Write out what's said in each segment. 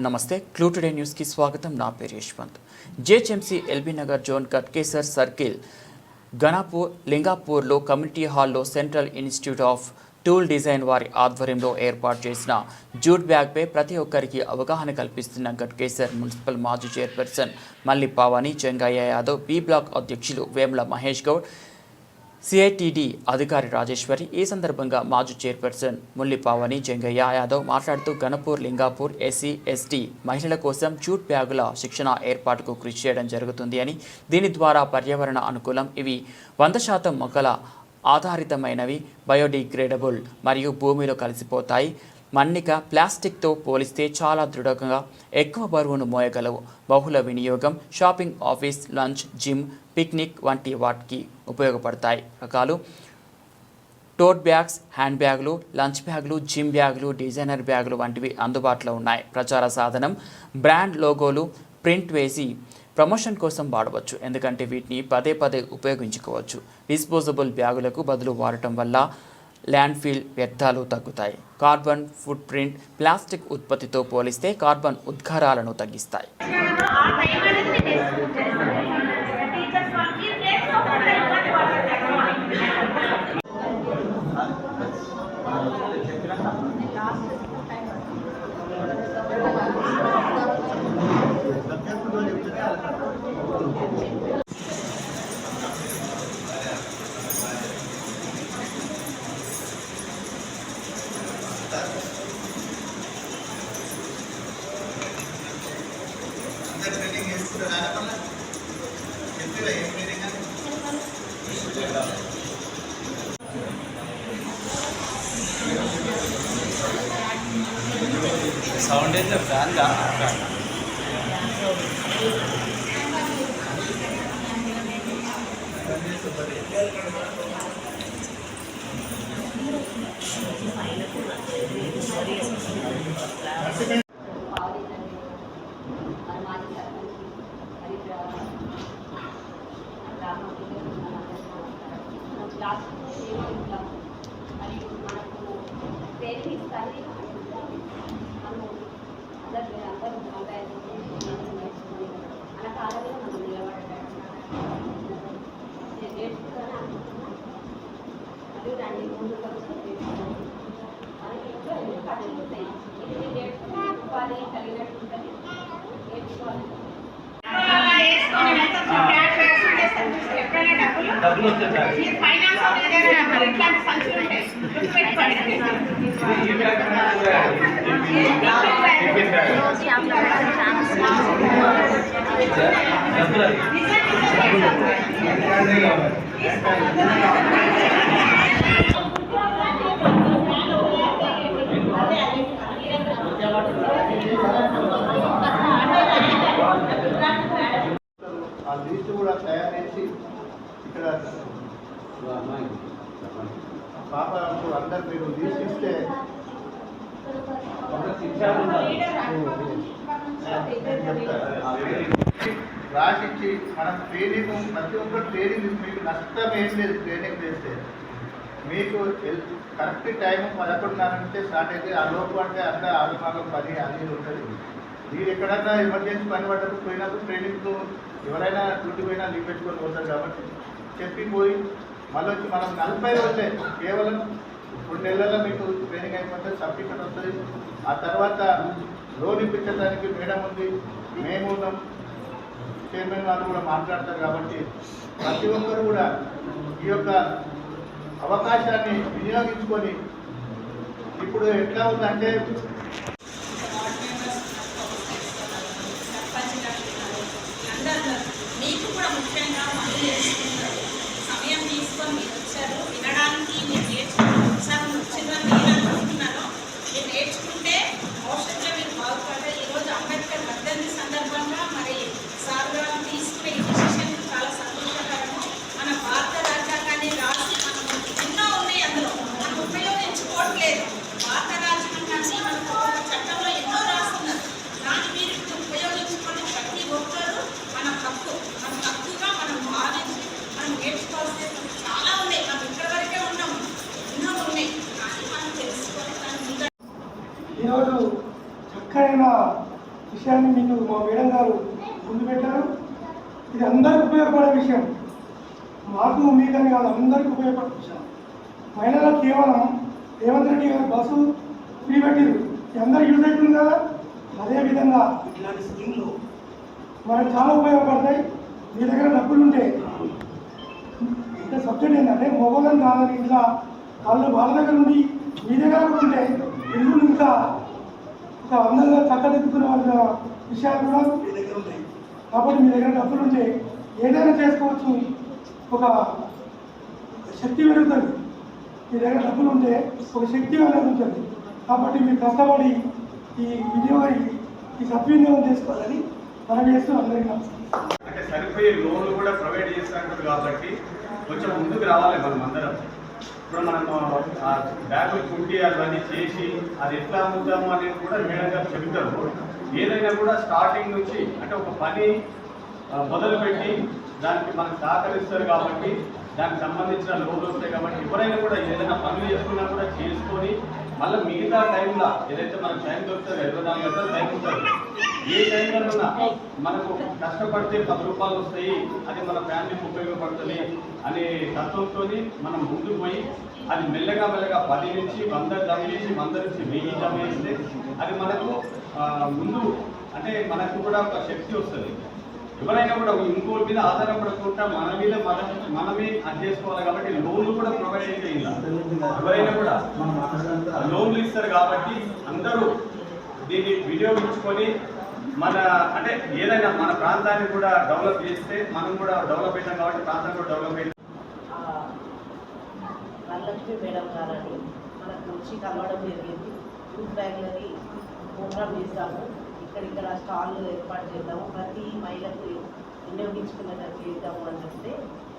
నమస్తే clue today news కి స్వాగతం. నా పేరు Yashwant. GHMC LB Nagar zone Ghatkesar circle Ganapur లింగాపూర్లో కమ్యూనిటీ హాల్లో central institute of tool design వారి ఆధ్వర్యంలో ఏర్పాటు చేసిన జూట్ బ్యాగ్పై ప్రతి ఒక్కరికి అవగాహన కల్పిస్తున్న గట్కేసర్ మున్సిపల్ మాజీ చైర్పర్సన్ మల్లి పావని, చెంగయ్య యాదవ్, బి బ్లాక్ అధ్యక్షులు వేముల మహేష్ గౌడ్, సిఐటిడి అధికారి రాజేశ్వరి. ఈ సందర్భంగా మాజీ చైర్పర్సన్ ముల్లి పావని, చెంగయ్య యాదవ్ మాట్లాడుతూ గణపూర్ లింగాపూర్ ఎస్సీ ఎస్టీ మహిళల కోసం జూట్ బ్యాగుల శిక్షణ ఏర్పాటుకు కృషి చేయడం జరుగుతుంది అని, దీని ద్వారా పర్యావరణ అనుకూలం, ఇవి 100% మొక్కల ఆధారితమైనవి, బయోడిగ్రేడబుల్ మరియు భూమిలో కలిసిపోతాయి, మన్నిక ప్లాస్టిక్తో పోలిస్తే చాలా దృఢంగా ఎక్కువ బరువును మోయగలవు, బహుళ వినియోగం, shopping, office, lunch, gym, picnic వంటి వాటికి ఉపయోగపడతాయి. రకాలు టోట్ బ్యాగ్స్, హ్యాండ్ బ్యాగులు, లంచ్ బ్యాగులు, జిమ్ బ్యాగులు, డిజైనర్ బ్యాగులు వంటివి అందుబాటులో ఉన్నాయి. ప్రచార సాధనం, బ్రాండ్ లోగోలు ప్రింట్ వేసి ప్రమోషన్ కోసం వాడవచ్చు, ఎందుకంటే వీటిని పదే పదే ఉపయోగించుకోవచ్చు. డిస్పోజబుల్ బ్యాగులకు బదులు వాడటం వల్ల ల్యాండ్ఫిల్ వ్యర్థాలు తగ్గుతాయి. కార్బన్ ఫుట్ ప్రింట్ ప్లాస్టిక్ ఉత్పత్తితో పోలిస్తే కార్బన్ ఉద్గారాలను తగ్గిస్తాయి. సౌండ్ అయితే ఫ్యాన్ గా డబ్బులు ఆ లిస్ట్ కూడా తయారు చేసి ఇక్కడ పాపకు అందరు మీరు లిస్ట్ ఇస్తే రాసిచ్చి మనం ట్రైనింగ్ ప్రతి ఒక్కరు ట్రైనింగ్ మీకు నష్టం ఏం లేదు. ట్రైనింగ్ చేస్తే మీకు కరెక్ట్ టైం 11:30 నుంచే స్టార్ట్ అయితే ఆ లోపు అంటే అంతా 6:10 అది ఉంటుంది. మీరు ఎక్కడన్నా ఎమర్జెన్సీ పని పడ్డప్పుడు పోయినప్పుడు ట్రైనింగ్కు ఎవరైనా డ్యూటీ పోయినా లీవ్ పెట్టుకొని పోతారు కాబట్టి చెప్పిపోయి మళ్ళీ వచ్చి మనం 40 రోజులే కేవలం 2 నెలల్లో మీకు ట్రైనింగ్ అయిపోతుంది, సర్టిఫికెట్ వస్తుంది. ఆ తర్వాత లోన్ ఇప్పించడానికి మేడం ఉంది, మేము ఉన్నాం, చైర్మన్ వాళ్ళు కూడా మాట్లాడతారు. కాబట్టి ప్రతి ఒక్కరు కూడా ఈ యొక్క అవకాశాన్ని వినియోగించుకొని ఇప్పుడు ఎట్లా ఉందంటే మీకు కూడా ముఖ్యంగా సమయం తీసుకొని మీరు వచ్చారు వినడానికి, మీరు నేర్చుకుని ఉత్సాహం వచ్చిందని నేను అనుకుంటున్నాను. మీరు నేర్చుకుంటే భవిష్యత్తులో మీరు బాగుపడతారు. ఈరోజు అంబేద్కర్ వర్ధంతి సందర్భంగా మరి సార్ గారు తీసుకునే ఈ డిసిషన్ చాలా సంతోషకరము. మన భారత రాజ్యాంగాన్ని రాసి మనం ఎన్నో ఉన్నాయి, అందులో మనం ఉపయోగించుకోవట్లేదు. భారత రాజ్యాంగాన్ని మనం విషయాన్ని మీకు మా మేడం గారు ముందు పెట్టారు. ఇది అందరికీ ఉపయోగపడే విషయం, మాకు మీకని కాదు, అందరికీ ఉపయోగపడే విషయం. మహిళలకు కేవలం రేవంత్ రెడ్డి గారు బస్సు ఫ్రీ పెట్టారు, అందరూ యూజ్ అవుతుంది కదా. అదేవిధంగా ఇట్లాంటి స్కీమ్లు మనకు చాలా ఉపయోగపడతాయి. మీ దగ్గర డబ్బులు ఉంటే ఇంకా సబ్జెక్ట్ ఏంటంటే మొబైల్ కాదని ఇంకా వాళ్ళ దగ్గర ఉండి మీ దగ్గర ఉంటే ఇల్లు ఇంకా ఒక అందంగా చక్కదిద్దుకునే విషయాలు కూడా మీ దగ్గర ఉంటాయి. కాబట్టి మీ దగ్గర డబ్బులు ఉంటే ఏదైనా చేసుకోవచ్చు, ఒక శక్తి పెరుగుతుంది. మీ దగ్గర డబ్బులు ఉంటే ఒక శక్తి అనేది ఉంటుంది. కాబట్టి మీరు కష్టపడి ఈ సద్వినియోగం చేసుకోవాలని మనం చేస్తూ అందరికీ నమస్కారం. అంటే సరిపోయే లోన్లు కూడా ప్రొవైడ్ చేస్తున్నారు కాబట్టి కొంచెం ముందుకు రావాలి మనం అందరం. ఇప్పుడు మనం బ్యాగులు కుంటి అవన్నీ చేసి అది ఎట్లా అమ్ముతాము అనేది కూడా మేడం గారు చెబుతారు. ఏదైనా కూడా స్టార్టింగ్ నుంచి అంటే ఒక పని మొదలుపెట్టి దానికి మనకు సహకరిస్తారు కాబట్టి దానికి సంబంధించిన లోన్లు వస్తాయి కాబట్టి ఎవరైనా కూడా ఏదైనా పనులు చేసుకున్నా కూడా చేసుకొని మళ్ళీ మిగతా టైంలో ఏదైతే మనకు టైం దొరుకుతుందో 24 గంటలు టైం ఉంటుంది, ఏ టైంలో మనకు కష్టపడితే 10 రూపాయలు వస్తాయి, అది మన ఫ్యామిలీకి ఉపయోగపడుతుంది అనే తత్వంతో మనం ముందుకు పోయి అది మెల్లగా 10 నుంచి 100 జమ చేసి 100 నుంచి 1000 జమ చేస్తే అది మనకు ముందు అంటే మనకు కూడా ఒక శక్తి వస్తుంది. ఎవరైనా కూడా ఇంకోటి మీద ఆధారపడకుండా మనమే అది చేసుకోవాలి. కాబట్టి లోన్లు కూడా ప్రొవైడ్ అయితే ఎవరైనా కూడా లోన్లు ఇస్తారు కాబట్టి అందరూ దీన్ని వినియోగించుకొని మన అంటే ఏదైనా మన ప్రాంతాన్ని కూడా డెవలప్ చేస్తే మనం కూడా డెవలప్ అవుతాం కాబట్టి ప్రాంతం కూడా డెవలప్ అవుతుంది. వరలక్ష్మి మేడం గారని మనకు వచ్చి కలవడం జరిగింది. యూత్ బ్యాంకులని ప్రోగ్రామ్ చేస్తాము, ఇక్కడ స్టాళ్ళు ఏర్పాటు చేద్దాము, ప్రతి మహిళకు వినియోగించుకునేటట్టు చేద్దాము అని చెప్తే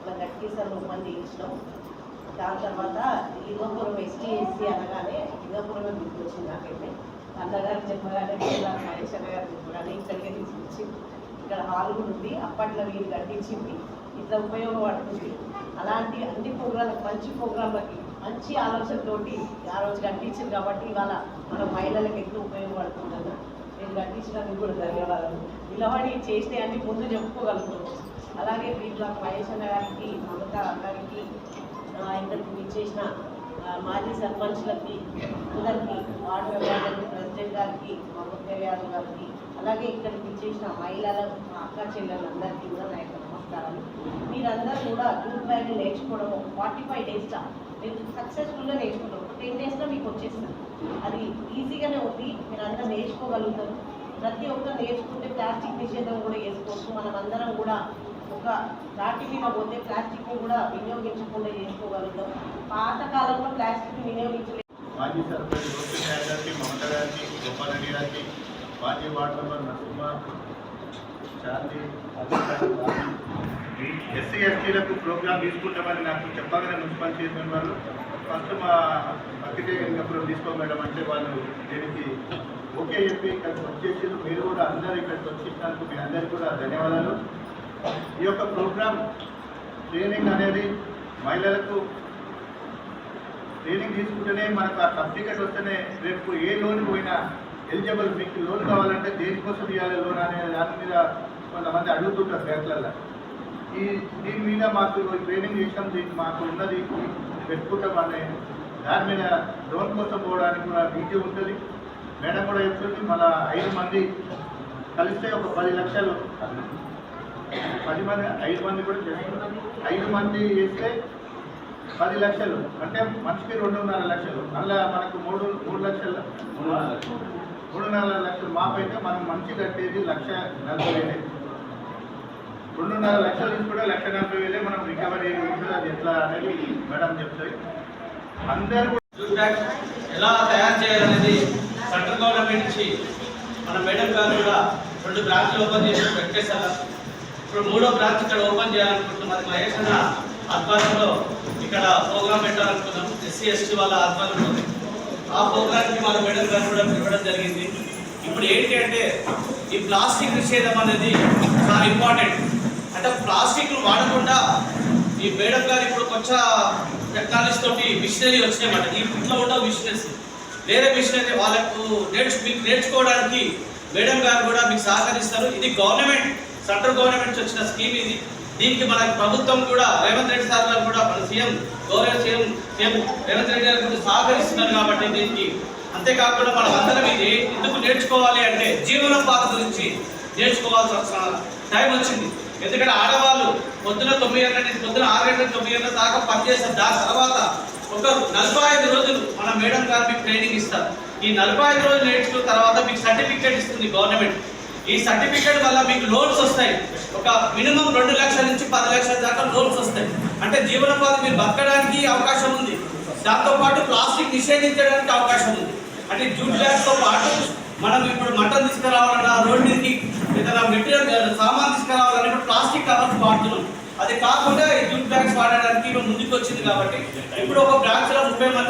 మన గట్కేసర్లో ఓపెన్ చేయించినాం. దాని తర్వాత లింగపురం ఎస్టీ అనగానే లింగపురమే గుర్తొచ్చింది నాకైతే. అన్నగారు చెప్పగానే మహేష్ అన్న గారు చెప్పగానే ఇక్కడికే తీసుకొచ్చి ఇక్కడ హాల్ కూడా ఉంది, అప్పట్లో వీళ్ళు కట్టించింది, ఇట్లా ఉపయోగపడుతుంది. అలాంటి అన్ని ప్రోగ్రాంలకు మంచి ప్రోగ్రాంలకి మంచి ఆలోచనతోటి ఆ రోజు కట్టించింది కాబట్టి ఇవాళ మన మహిళలకు ఎక్కువ ఉపయోగపడుతుందన్న నేను కట్టించడానికి కూడా ధన్యవాదాలు. నిలబడి చేస్తే అన్ని ముందు చెప్పుకోగలుగుతున్నాం. అలాగే వీళ్ళ మహేష్ అన్న గారికి, మమత గారికి, ఇక్కడికి విచ్చేసిన మాజీ సర్పంచ్లకి అందరికీ, వార్డు మెంబర్లకి, ప్రెసిడెంట్ గారికి, మమత గారికి, అలాగే ఇక్కడికి విచ్చేసిన మహిళల అక్క చెల్లెలందరికీ కూడా నా యొక్క నమస్కారాలు. మీరందరూ కూడా యూత్ బ్యాంక్ నేర్చుకోవడము 45 డేస్లో మీరు సక్సెస్ఫుల్గా నేర్చుకుంటారు. ఒక 10 డేస్లో మీకు వచ్చేస్తుంది. అది ఈజీగానే ఉంది, మీరు అందరూ నేర్చుకోగలుగుతారు. ప్రతి ఒక్కరు నేర్చుకుంటే ప్లాస్టిక్ నిషేధం కూడా చేసుకోవచ్చు. మనం అందరం కూడా ఒక దాటి మీద పోతే ప్లాస్టిక్ని కూడా వినియోగించకుండా చేసుకోగలుగుతాం. పాత కాలంలో ప్లాస్టిక్ని వినియోగించలేదు. మాజీ సర్పంచ్ రోషన్ గారికి, మమత గారికి, గోపాల్ రెడ్డి గారికి, మాజీ వార్డు మెంబర్ నరసింహ, శాంతి, ఎస్సీ ఎస్టీలకు ప్రోగ్రామ్ తీసుకుంటామని నాకు చెప్పగానే మున్సిపల్ చైర్మన్ వాళ్ళు ఫస్ట్ మా అక్కితే లింగపురం తీసుకోమేడం అంటే వాళ్ళు దీనికి ఓకే చెప్పి ఇక్కడికి వచ్చేసి మీరు కూడా అందరూ ఇక్కడికి వచ్చినందుకు మీ అందరికీ కూడా ధన్యవాదాలు. ఈ యొక్క ప్రోగ్రామ్ ట్రైనింగ్ అనేది మహిళలకు ట్రైనింగ్ తీసుకుంటేనే మనకు ఆ సర్టిఫికెట్ వస్తేనే రేపు ఏ లోన్ పోయినా ఎలిజిబుల్. మీకు లోన్ కావాలంటే దేనికోసం ఇవ్వాలి లోన్ అనే దాని మీద కొంతమంది అడుగుతుంటారు బ్యాంకులలో. దీని మీద మాకు ట్రైనింగ్ చేసాం, దీనికి మాకు ఉన్నది పెట్టుకుంటాం అనే దాని మీద లోన్ కోసం పోవడానికి కూడా ఈజీ ఉంటుంది. మేడం కూడా చెప్తుంది, మళ్ళీ 5 మంది కలిస్తే ఒక 10 లక్షలు, 10 మంది 5 మంది కూడా చేస్తారు. 5 మంది చేస్తే 10 లక్షలు అంటే మనిషికి 2.5 లక్షలు. అలా మనకు 3 లక్షలు 3.5 లక్షలు మాపు అయితే మనం మనిషి కట్టేది 1,40,000. 2.5 లక్షలు తీసుకుంటే 1,40,000 మనం రికవరీ ఉంటుంది. అది ఎట్లా అనేది మేడం చెప్తాయి. అందరూ ఎలా తయారు చేయాలనేది సెంట్రల్ గవర్నమెంట్ నుంచి మన మేడం గారు కూడా 2 బ్రాంచ్లు ఓపెన్ చేసి పెట్టేశారు. ఇప్పుడు 3వ బ్రాంచ్ ఇక్కడ ఓపెన్ చేయాలనుకుంటున్నాం. అది మహేష్ అన్న ఆధ్వర్యంలో ఇక్కడ ప్రోగ్రామ్ పెట్టాలనుకున్నాం. ఎస్సీ ఎస్టీ వాళ్ళ ఆధ్వర్యంలో ఆ ప్రోగ్రామ్కి మన మేడం గారు కూడా ఇవ్వడం జరిగింది. ఇప్పుడు ఏంటి అంటే ఈ ప్లాస్టిక్ నిషేధం అనేది చాలా ఇంపార్టెంట్. అంటే ప్లాస్టిక్లు వాడకుండా ఈ మేడం గారు ఇప్పుడు కొంచెం టెక్నాలజీ తోటి మిషనరీ వచ్చినాయన్నమాట. ఈ ఇంట్లో ఉన్న మిషనరీస్ వేరే మిషనరీ వాళ్ళకు మీకు నేర్చుకోవడానికి మేడం గారు కూడా మీకు సహకరిస్తారు. ఇది గవర్నమెంట్, సెంట్రల్ గవర్నమెంట్ నుంచి వచ్చిన స్కీమ్ ఇది. దీనికి మన ప్రభుత్వం కూడా రేవంత్ రెడ్డి సార్ గారు కూడా మన గౌరవ సీఎం రేవంత్ రెడ్డి గారు కూడా సహకరిస్తున్నారు కాబట్టి దీనికి. అంతేకాకుండా మనం అందరం ఇది ఎందుకు నేర్చుకోవాలి అంటే జీవనోపాధి గురించి నేర్చుకోవాల్సిన టైం వచ్చింది. ఎందుకంటే ఆడవాళ్ళు పొద్దున 9 గంటల నుంచి పొద్దున 6 గంటల 9 గంటల దాకా పనిచేస్తారు. దాని తర్వాత ఒక 45 రోజులు మన మేడం గారు మీకు ట్రైనింగ్ ఇస్తారు. ఈ 45 రోజులు నేర్చుకున్న తర్వాత మీకు సర్టిఫికేట్ ఇస్తుంది గవర్నమెంట్. ఈ సర్టిఫికేట్ వల్ల మీకు లోన్స్ వస్తాయి. ఒక మినిమం 2 లక్షల నుంచి 10 లక్షల దాకా లోన్స్ వస్తాయి. అంటే జీవనోపాధి మీరు బతకడానికి అవకాశం ఉంది. దాంతోపాటు ప్లాస్టిక్ నిషేధించడానికి అవకాశం ఉంది. అంటే జూట్ బ్యాగ్తో పాటు మనం ఇప్పుడు మటన్ తీసుకురావాలన్నా, రోడ్ మీదకి ఏదైనా మెటీరియల్ సామాన్ తీసుకురావాలన్నా ఇప్పుడు ప్లాస్టిక్ కవర్స్ వాడుతున్నాం. అది కాకుండా ఈ జూట్ బ్యాగ్స్ వాడడానికి ముందుకు వచ్చింది కాబట్టి ఇప్పుడు ఒక బ్రాంచ్లో 30 మంది